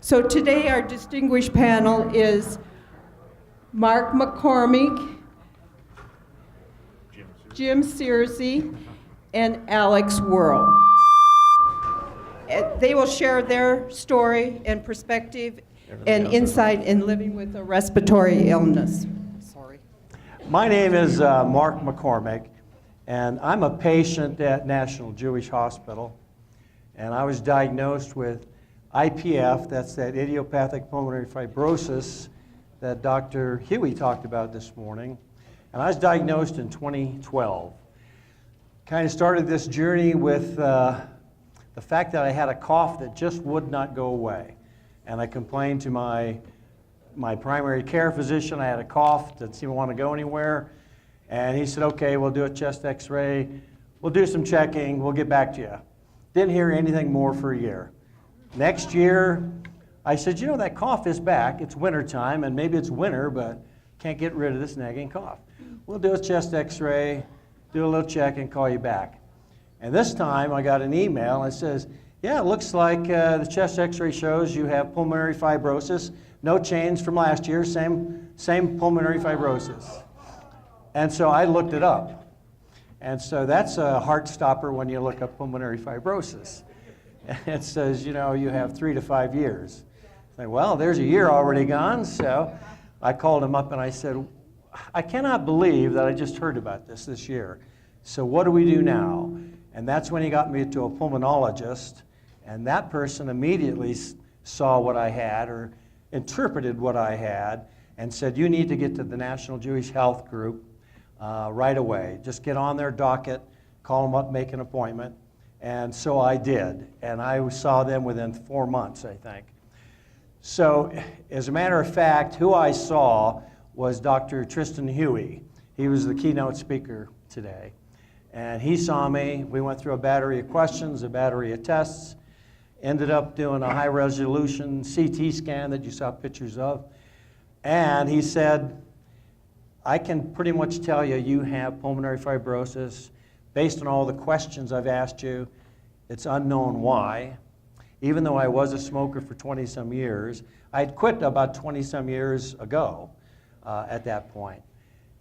So today our distinguished panel is Mark McCormick, Jim Searcy, and Alex Worrell. They will share their story and perspective and insight in living with a respiratory illness. Sorry. My name is Mark McCormick, and I'm a patient at National Jewish Hospital, and I was diagnosed with IPF, that's that idiopathic pulmonary fibrosis that Dr. Huey talked about this morning, and I was diagnosed in 2012. Kind of started this journey with the fact that I had a cough that just would not go away, and I complained to my primary care physician. I had a cough that didn't want to go anywhere, and he said, okay, we'll do a chest x-ray, we'll do some checking, we'll get back to you. Didn't hear anything more for a year. Next year, I said, you know, that cough is back. It's winter time, and maybe it's winter, but can't get rid of this nagging cough. We'll do a chest x-ray, do a little check, and call you back. And this time, I got an email, and it says, yeah, it looks like the chest x-ray shows you have pulmonary fibrosis. No change from last year, same pulmonary fibrosis. And so I looked it up. And so that's a heart stopper when you look up pulmonary fibrosis. It says, you know, you have 3 to 5 years. I said, well, there's a year already gone. So I called him up and I said, I cannot believe that I just heard about this year. So what do we do now? And that's when he got me to a pulmonologist. And that person immediately saw what I had or interpreted what I had and said, you need to get to the National Jewish Health Group right away. Just get on their docket, call them up, make an appointment. And so I did, and I saw them within 4 months, I think. So, as a matter of fact, who I saw was Dr. Tristan Huey. He was the keynote speaker today. And he saw me, we went through a battery of questions, a battery of tests, ended up doing a high-resolution CT scan that you saw pictures of. And he said, I can pretty much tell you you have pulmonary fibrosis. Based on all the questions I've asked you, it's unknown why. Even though I was a smoker for 20-some years, I'd quit about 20-some years ago at that point.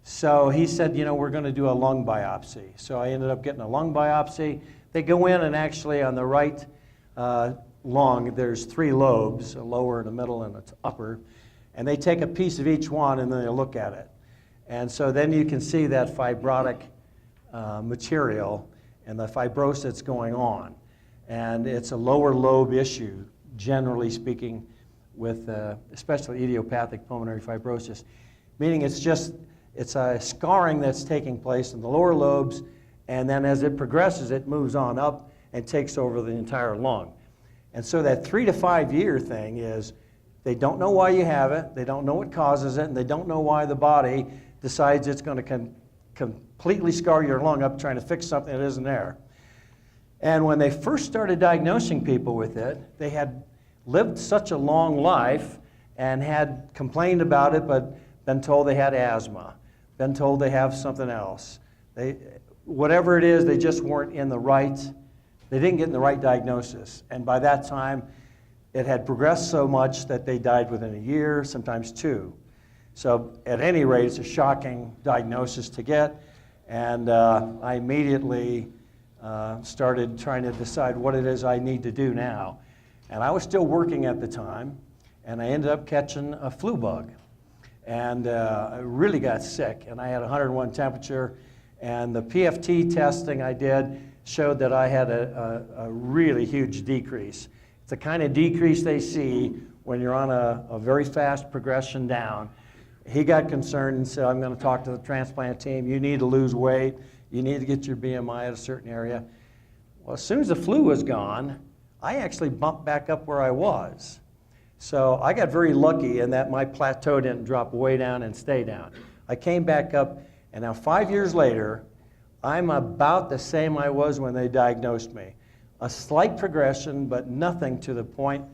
So he said, you know, we're going to do a lung biopsy. So I ended up getting a lung biopsy. They go in and actually on the right lung, there's 3 lobes, a lower and a middle and an upper, and they take a piece of each one and then they look at it. And so then you can see that fibrotic material and the fibrosis that's going on. And it's a lower lobe issue, generally speaking, with especially idiopathic pulmonary fibrosis, meaning it's a scarring that's taking place in the lower lobes, and then as it progresses, it moves on up and takes over the entire lung. And so that 3 to 5 year thing is they don't know why you have it, they don't know what causes it, and they don't know why the body decides it's going to completely scar your lung up trying to fix something that isn't there. And when they first started diagnosing people with it, they had lived such a long life and had complained about it, but been told they had asthma, been told they have something else. Whatever it is, they just weren't in the right, they didn't get in the right diagnosis. And by that time, it had progressed so much that they died within a year, sometimes 2. So at any rate, it's a shocking diagnosis to get. And I immediately started trying to decide what it is I need to do now. And I was still working at the time, and I ended up catching a flu bug. And I really got sick, and I had 101 temperature. And the PFT testing I did showed that I had a really huge decrease. It's the kind of decrease they see when you're on a very fast progression down. He got concerned and said, I'm going to talk to the transplant team. You need to lose weight. You need to get your BMI at a certain area. Well, as soon as the flu was gone, I actually bumped back up where I was. So I got very lucky in that my plateau didn't drop way down and stay down. I came back up, and now 5 years later, I'm about the same I was when they diagnosed me. A slight progression, but nothing to the point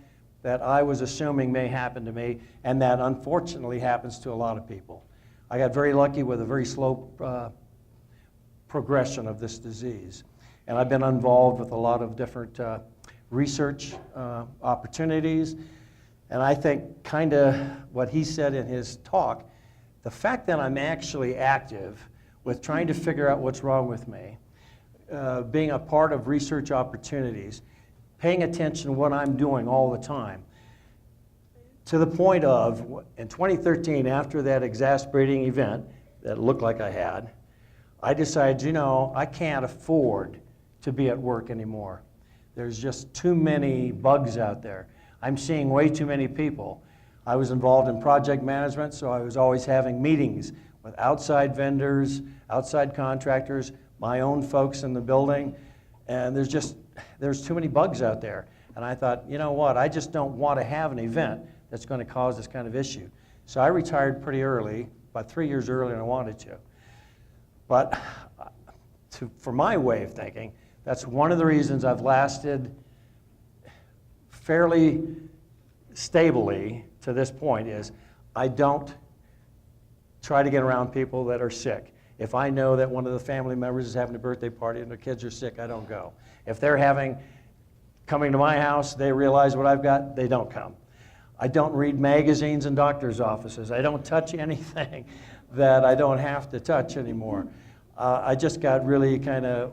that I was assuming may happen to me, and that unfortunately happens to a lot of people. I got very lucky with a very slow progression of this disease. And I've been involved with a lot of different research opportunities. And I think kind of what he said in his talk, the fact that I'm actually active with trying to figure out what's wrong with me, being a part of research opportunities, paying attention to what I'm doing all the time, to the point of, in 2013, after that exasperating event that looked like I had, I decided, you know, I can't afford to be at work anymore. There's just too many bugs out there. I'm seeing way too many people. I was involved in project management, so I was always having meetings with outside vendors, outside contractors, my own folks in the building, and there's too many bugs out there. And I thought, you know what, I just don't want to have an event that's going to cause this kind of issue. So I retired pretty early, about 3 years earlier than I wanted to. But for my way of thinking, that's one of the reasons I've lasted fairly stably to this point is I don't try to get around people that are sick. If I know that one of the family members is having a birthday party and their kids are sick, I don't go. If they're coming to my house, they realize what I've got, they don't come. I don't read magazines in doctor's offices. I don't touch anything that I don't have to touch anymore. I just got really kind of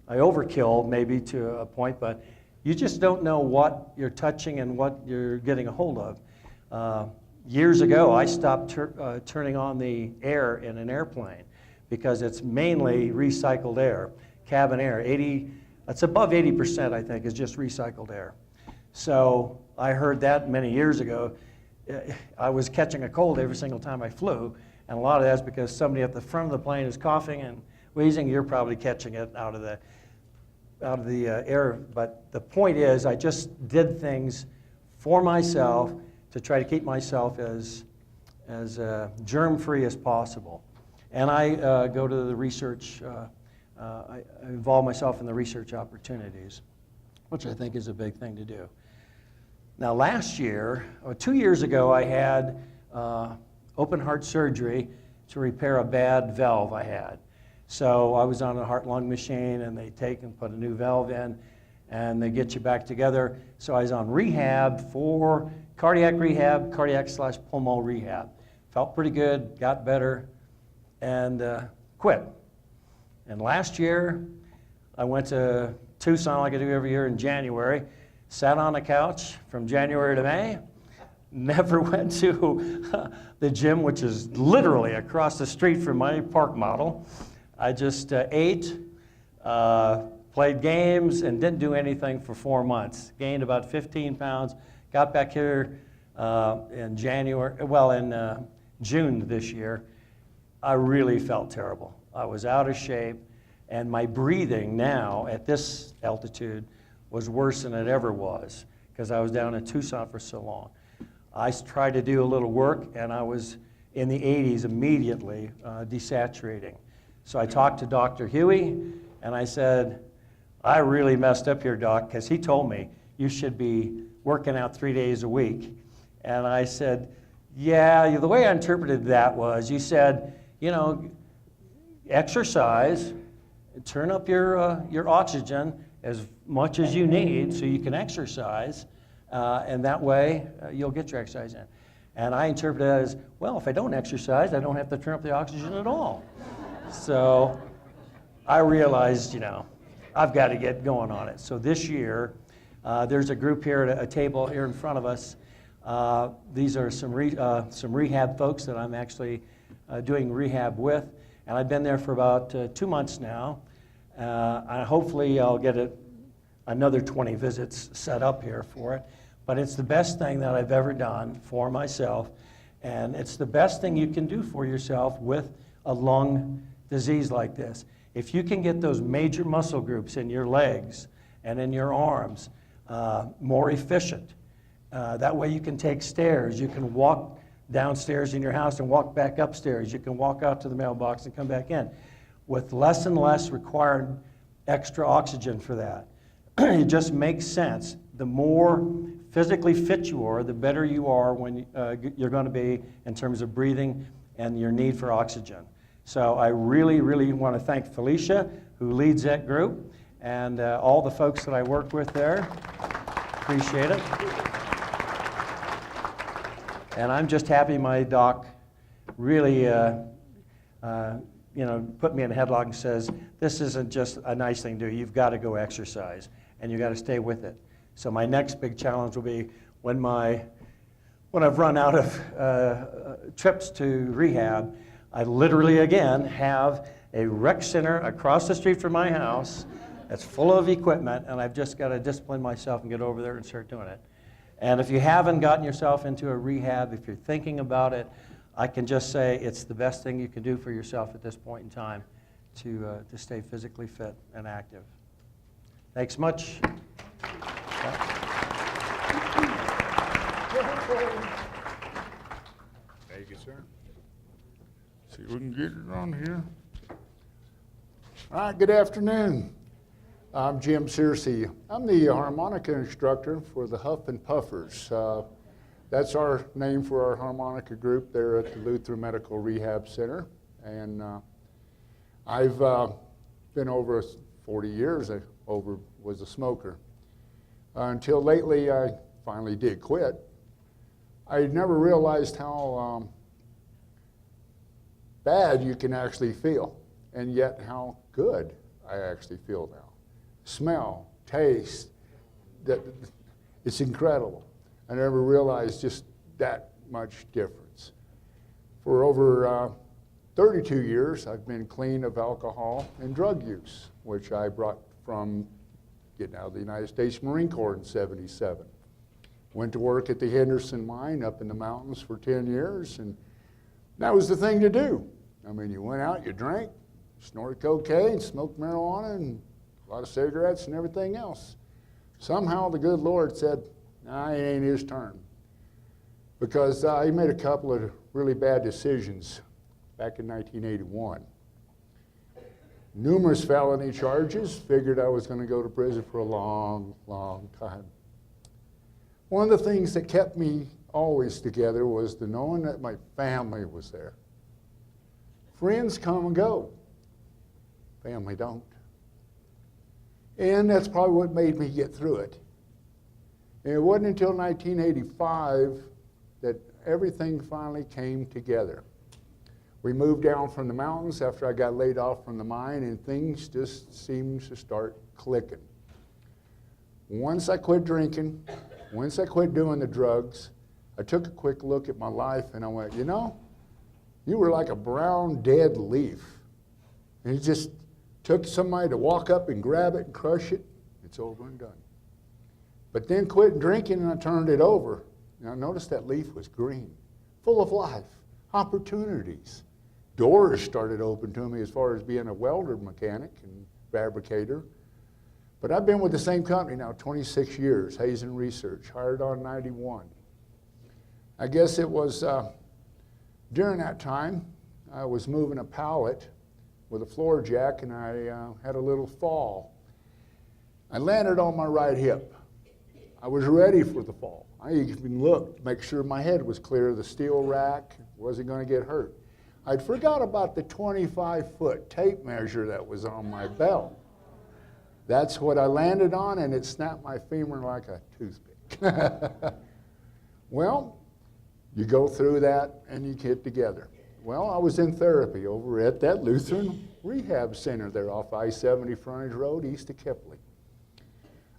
I overkill maybe to a point, but you just don't know what you're touching and what you're getting a hold of. Years ago, I stopped turning on the air in an airplane because it's mainly recycled air, cabin air. It's above 80%, I think, is just recycled air. So I heard that many years ago. I was catching a cold every single time I flew, and a lot of that's because somebody at the front of the plane is coughing and wheezing. You're probably catching it out of the air. But the point is, I just did things for myself to try to keep myself as germ-free as possible. And I go to the research, I involve myself in the research opportunities, which I think is a big thing to do. Now last year, or 2 years ago, I had open heart surgery to repair a bad valve I had. So I was on a heart-lung machine, and they take and put a new valve in, and they get you back together. So I was on rehab for cardiac /pulmo rehab. Felt pretty good, got better, and quit. And last year, I went to Tucson like I do every year in January, sat on a couch from January to May, never went to the gym, which is literally across the street from my park model. I just ate, played games, and didn't do anything for 4 months. Gained about 15 pounds, got back here in June this year. I really felt terrible. I was out of shape, and my breathing now at this altitude was worse than it ever was because I was down in Tucson for so long. I tried to do a little work, and I was in the 80s immediately, desaturating. So I talked to Dr. Huey, and I said, I really messed up here, Doc, because he told me you should be working out 3 days a week. And I said, yeah, the way I interpreted that was you said, you know, exercise, turn up your oxygen as much as you need so you can exercise, and that way you'll get your exercise in. And I interpreted that as, well, if I don't exercise, I don't have to turn up the oxygen at all. So I realized, you know, I've got to get going on it. So this year, there's a group here at a table here in front of us. These are some rehab folks that I'm actually doing rehab with, and I've been there for about 2 months now. Hopefully I'll get another 20 visits set up here for it. But it's the best thing that I've ever done for myself, and it's the best thing you can do for yourself with a lung disease like this. If you can get those major muscle groups in your legs and in your arms more efficient, that way you can take stairs, you can walk downstairs in your house and walk back upstairs, you can walk out to the mailbox and come back in, with less and less required extra oxygen for that. It just makes sense. The more physically fit you are, the better you are when you're going to be in terms of breathing and your need for oxygen. So I really, really want to thank Felicia, who leads that group, and all the folks that I work with there. Appreciate it. And I'm just happy my doc really, put me in a headlock and says, this isn't just a nice thing to do. You've got to go exercise, and you've got to stay with it. So my next big challenge will be when I've run out of trips to rehab, I literally, again, have a rec center across the street from my house that's full of equipment, and I've just got to discipline myself and get over there and start doing it. And if you haven't gotten yourself into a rehab, if you're thinking about it, I can just say it's the best thing you can do for yourself at this point in time to stay physically fit and active. Thanks much. Thank you, sir. See if we can get it on here. All right, good afternoon. I'm Jim Searcy. I'm the harmonica instructor for the Huff and Puffers. That's our name for our harmonica group there at the Lutheran Medical Rehab Center. And I've been over 40 years, was a smoker. Until lately, I finally did quit. I never realized how bad you can actually feel, and yet how good I actually feel now. Smell, taste, it's incredible. I never realized just that much difference. For over 32 years, I've been clean of alcohol and drug use, which I brought from getting out of the United States Marine Corps in '77. Went to work at the Henderson Mine up in the mountains for 10 years, and that was the thing to do. I mean, you went out, you drank, snorted cocaine, smoked marijuana, and a lot of cigarettes and everything else. Somehow the good Lord said, nah, it ain't his turn. Because he made a couple of really bad decisions back in 1981. Numerous felony charges, figured I was going to go to prison for a long, long time. One of the things that kept me always together was the knowing that my family was there. Friends come and go. Family don't. And that's probably what made me get through it. And it wasn't until 1985 that everything finally came together. We moved down from the mountains after I got laid off from the mine, and things just seemed to start clicking. Once I quit drinking, once I quit doing the drugs, I took a quick look at my life and I went, you know, you were like a brown dead leaf. And it just took somebody to walk up and grab it and crush it, it's over and done. But then quit drinking and I turned it over. Now notice that leaf was green, full of life, opportunities. Doors started open to me as far as being a welder mechanic and fabricator. But I've been with the same company now 26 years, Hazen Research, hired on 91. I guess it was during that time, I was moving a pallet with a floor jack and I had a little fall. I landed on my right hip. I was ready for the fall. I even looked to make sure my head was clear of the steel rack, wasn't going to get hurt. I'd forgot about the 25-foot tape measure that was on my belt. That's what I landed on, and it snapped my femur like a toothpick. Well, you go through that and you get together. Well, I was in therapy over at that Lutheran Rehab Center there off I-70 Frontage Road east of Kipling.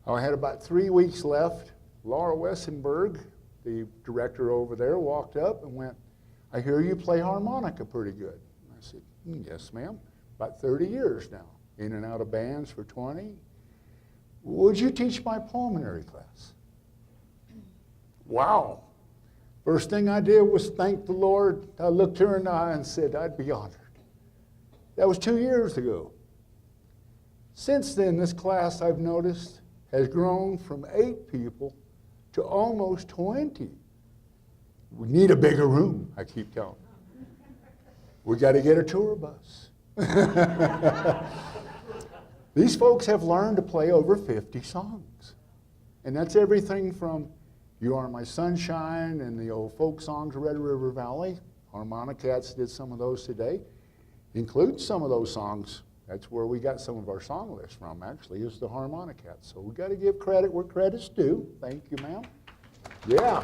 I had about 3 weeks left. Laura Wessenberg, the director over there, walked up and went, I hear you play harmonica pretty good. I said, yes, ma'am. About 30 years now, in and out of bands for 20. Would you teach my pulmonary class? Wow. First thing I did was thank the Lord. I looked her in the eye and said, I'd be honored. That was 2 years ago. Since then, this class, I've noticed, has grown from 8 people to almost 20. We need a bigger room, I keep telling them. We got to get a tour bus. These folks have learned to play over 50 songs. And that's everything from You Are My Sunshine and the old folk songs, Red River Valley. Harmonicats did some of those today. Include some of those songs. That's where we got some of our song lists from, actually, is the Harmonicats. So we got to give credit where credit's due. Thank you, ma'am. Yeah.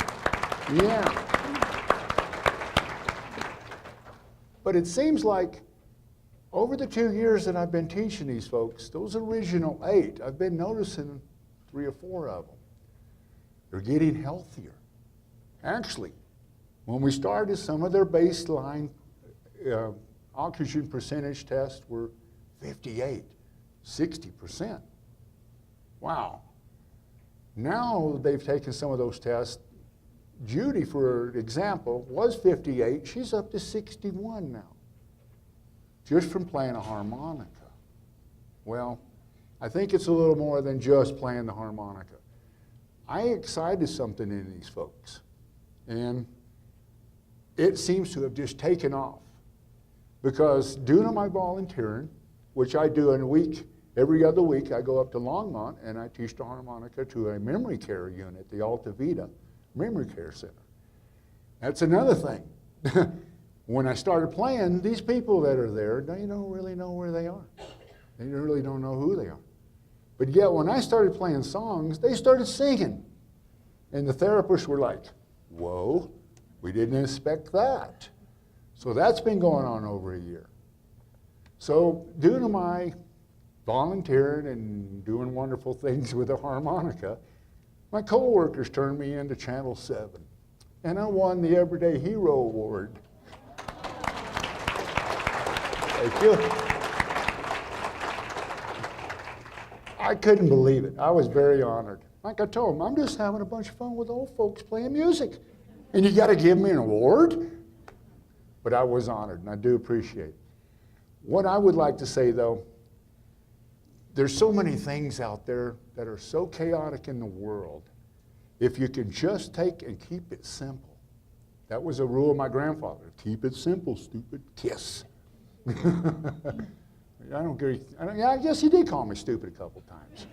But it seems like over the 2 years that I've been teaching these folks, those original 8, I've been noticing 3 or 4 of them. They're getting healthier. Actually, when we started, some of their baseline oxygen percentage tests were 58, 60%. Wow. Now they've taken some of those tests. Judy, for example, was 58. She's up to 61 now, just from playing a harmonica. Well, I think it's a little more than just playing the harmonica. I excited something in these folks, and it seems to have just taken off. Because due to my volunteering, which I do in a week, every other week, I go up to Longmont and I teach the harmonica to a memory care unit, the Alta Vida Memory Care Center. That's another thing. When I started playing, these people that are there, they don't really know where they are. They really don't know who they are. But yet, when I started playing songs, they started singing. And the therapists were like, whoa, we didn't expect that. So that's been going on over a year. So due to my volunteering and doing wonderful things with the harmonica, my coworkers turned me into Channel 7. And I won the Everyday Hero Award. Thank you. I couldn't believe it. I was very honored. Like I told them, I'm just having a bunch of fun with old folks playing music. And you got to give me an award? But I was honored, and I do appreciate it. What I would like to say, though, there's so many things out there that are so chaotic in the world. If you can just take and keep it simple. That was a rule of my grandfather. Keep it simple, stupid. Kiss. I guess he did call me stupid a couple times.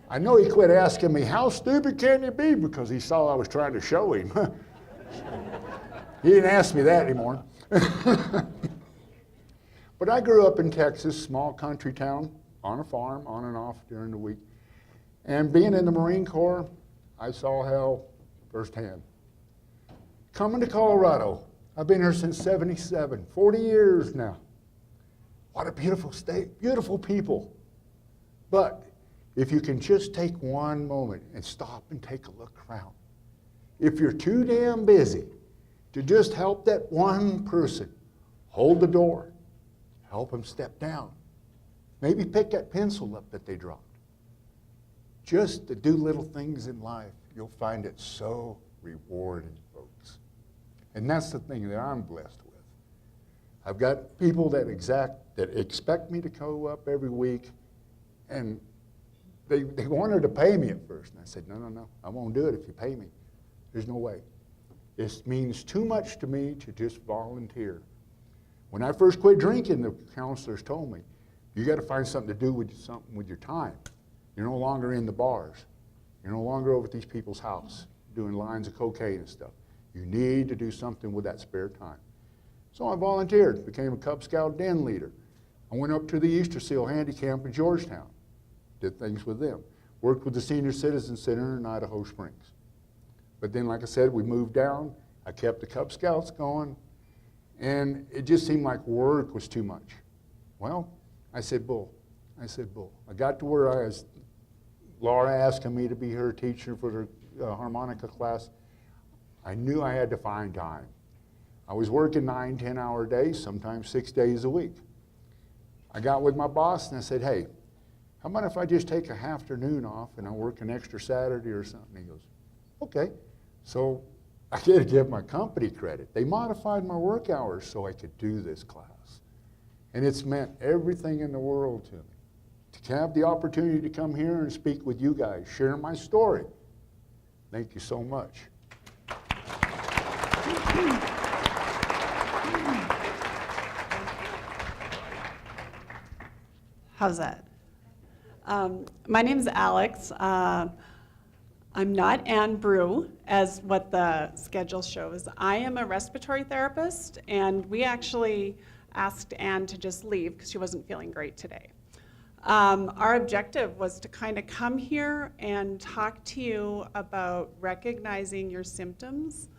I know he quit asking me, how stupid can you be? Because he saw I was trying to show him. He didn't ask me that anymore. But I grew up in Texas, small country town, on a farm, on and off during the week. And being in the Marine Corps, I saw hell firsthand. Coming to Colorado, I've been here since '77, 40 years now. What a beautiful state, beautiful people. But if you can just take one moment and stop and take a look around, if you're too damn busy to just help that one person, hold the door, help them step down, maybe pick that pencil up that they dropped. Just to do little things in life, you'll find it so rewarding, folks. And that's the thing that I'm blessed with. I've got people that expect me to go up every week, and they wanted to pay me at first. And I said, no, I won't do it if you pay me. There's no way. It means too much to me to just volunteer. When I first quit drinking, the counselors told me, you got to find something to do with your time. You're no longer in the bars. You're no longer over at these people's house doing lines of cocaine and stuff. You need to do something with that spare time. So I volunteered, became a Cub Scout den leader. I went up to the Easter Seal Handy Camp in Georgetown, did things with them. Worked with the Senior Citizen Center in Idaho Springs. But then, like I said, we moved down. I kept the Cub Scouts going, and it just seemed like work was too much. Well, I said, bull. I got to where I was, Laura asking me to be her teacher for the harmonica class. I knew I had to find time. I was working 9, 10-hour days, sometimes 6 days a week. I got with my boss and I said, hey, how about if I just take a afternoon off and I work an extra Saturday or something? He goes, okay. So I did give my company credit. They modified my work hours so I could do this class. And it's meant everything in the world to me. To have the opportunity to come here and speak with you guys, share my story. Thank you so much. How's that? My name's Alex. I'm not Ann Brew, as what the schedule shows. I am a respiratory therapist, and we actually asked Ann to just leave because she wasn't feeling great today. Our objective was to kind of come here and talk to you about recognizing your symptoms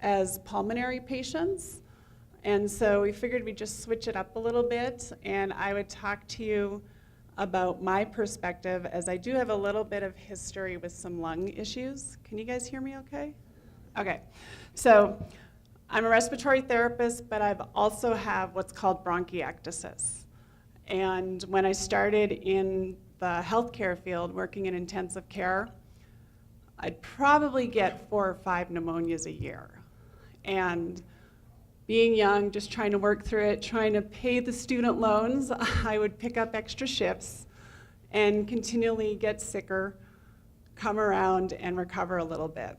as pulmonary patients And so we figured we'd just switch it up a little bit, and I would talk to you about my perspective, as I do have a little bit of history with some lung issues. Can you guys hear me okay? Okay. So I'm a respiratory therapist, but I've also have what's called bronchiectasis. And when I started in the healthcare field, working in intensive care, I'd probably get 4 or 5 pneumonias a year. And being young, just trying to work through it, trying to pay the student loans, I would pick up extra shifts and continually get sicker, come around and recover a little bit.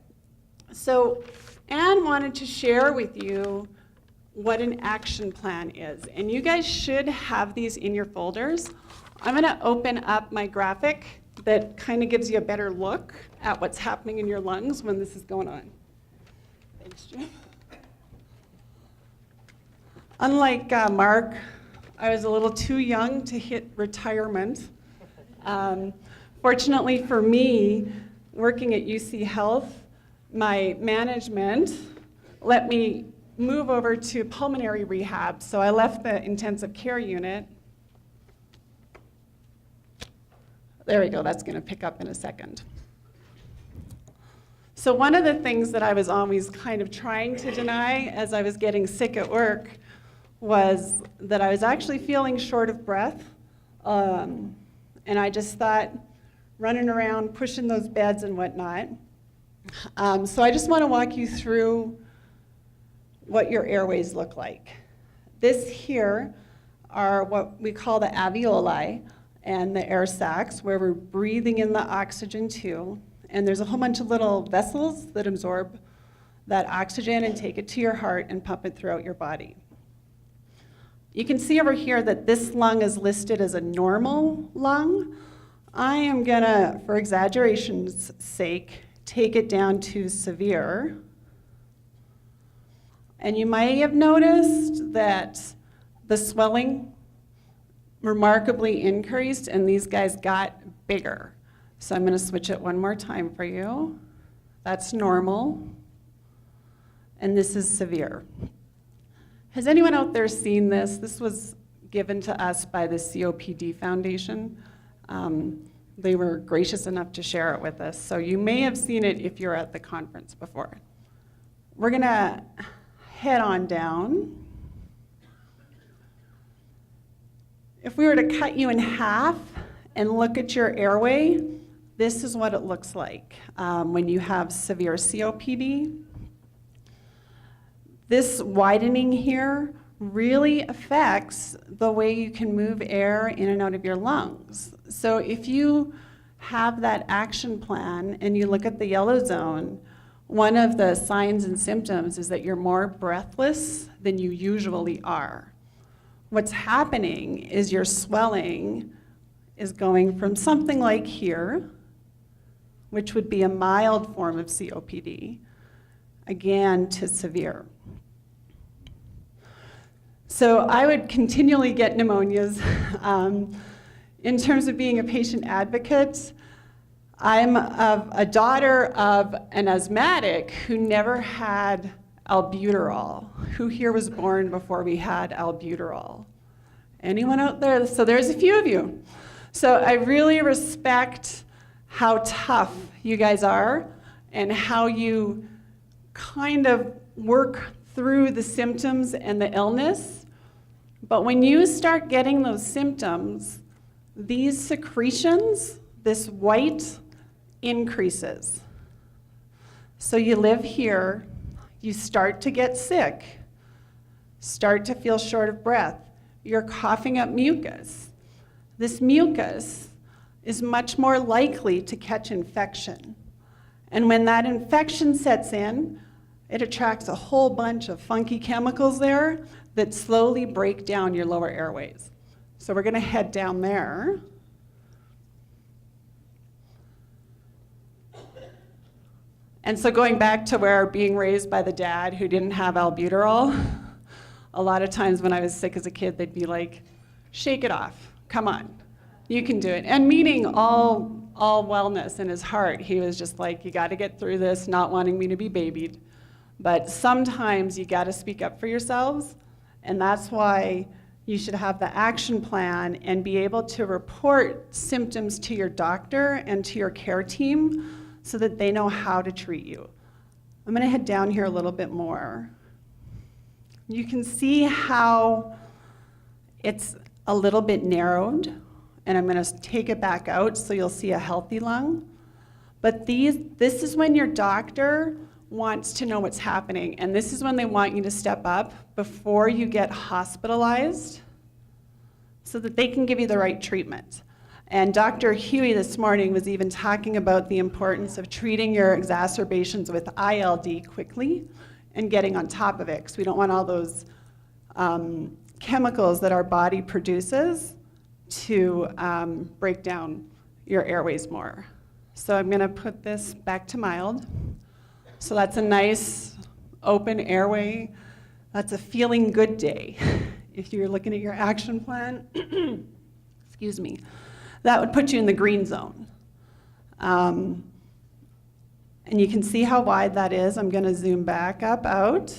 So Anne wanted to share with you what an action plan is. And you guys should have these in your folders. I'm gonna open up my graphic that kind of gives you a better look at what's happening in your lungs when this is going on. Thanks, Jim. Unlike Mark, I was a little too young to hit retirement. Fortunately for me, working at UC Health, my management let me move over to pulmonary rehab, so I left the intensive care unit. There we go, that's gonna pick up in a second. So one of the things that I was always kind of trying to deny as I was getting sick at work was that I was actually feeling short of breath. And I just thought, running around, pushing those beds and whatnot. So I just wanna walk you through what your airways look like. This here are what we call the alveoli and the air sacs, where we're breathing in the oxygen too. And there's a whole bunch of little vessels that absorb that oxygen and take it to your heart and pump it throughout your body. You can see over here that this lung is listed as a normal lung. I am gonna, for exaggeration's sake, take it down to severe. And you might have noticed that the swelling remarkably increased and these guys got bigger. So I'm gonna switch it one more time for you. That's normal. And this is severe. Has anyone out there seen this? This was given to us by the COPD Foundation. They were gracious enough to share it with us. So you may have seen it if you're at the conference before. We're gonna head on down. If we were to cut you in half and look at your airway, this is what it looks like when you have severe COPD. This widening here really affects the way you can move air in and out of your lungs. So if you have that action plan and you look at the yellow zone, one of the signs and symptoms is that you're more breathless than you usually are. What's happening is your swelling is going from something like here, which would be a mild form of COPD, again to severe. So I would continually get pneumonias. In terms of being a patient advocate, I'm a daughter of an asthmatic who never had albuterol. Who here was born before we had albuterol? Anyone out there? So there's a few of you. So I really respect how tough you guys are and how you kind of work through the symptoms and the illness. But when you start getting those symptoms, these secretions, this white, increases. So you live here, you start to get sick, start to feel short of breath, you're coughing up mucus. This mucus is much more likely to catch infection. And when that infection sets in, it attracts a whole bunch of funky chemicals there that slowly break down your lower airways. So we're gonna head down there. And so going back to where being raised by the dad who didn't have albuterol, a lot of times when I was sick as a kid, they'd be like, shake it off, come on, you can do it. And meaning all wellness in his heart, he was just like, you gotta get through this, not wanting me to be babied. But sometimes you gotta speak up for yourselves, And that's why you should have the action plan and be able to report symptoms to your doctor and to your care team so that they know how to treat you. I'm going to head down here a little bit more. You can see how it's a little bit narrowed, and I'm going to take it back out so you'll see a healthy lung. But this is when your doctor wants to know what's happening, and this is when they want you to step up before you get hospitalized so that they can give you the right treatment. And Dr. Huey this morning was even talking about the importance of treating your exacerbations with ILD quickly and getting on top of it, because we don't want all those chemicals that our body produces to break down your airways more. So I'm going to put this back to mild. So that's a nice open airway. That's a feeling good day. If you're looking at your action plan, excuse me, that would put you in the green zone. And you can see how wide that is. I'm going to zoom back up out.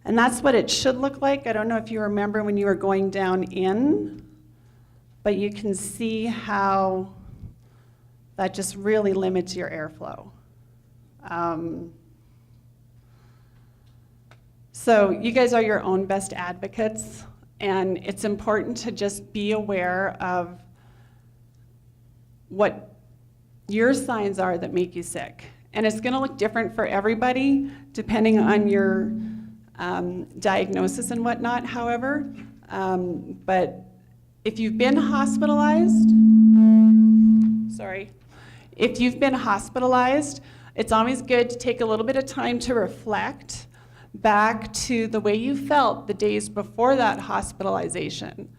And that's what it should look like. I don't know if you remember when you were going down in, but you can see how that just really limits your airflow. So you guys are your own best advocates, and it's important to just be aware of what your signs are that make you sick. And it's gonna look different for everybody depending on your diagnosis and whatnot, however. But if you've been hospitalized, if you've been hospitalized, it's always good to take a little bit of time to reflect back to the way you felt the days before that hospitalization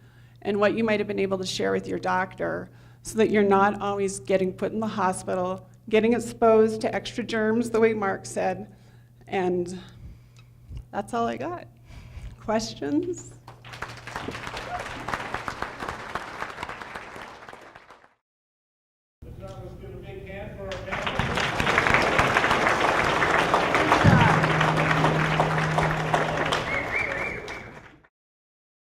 and what you might have been able to share with your doctor so that you're not always getting put in the hospital, getting exposed to extra germs, the way Mark said. And that's all I got. Questions?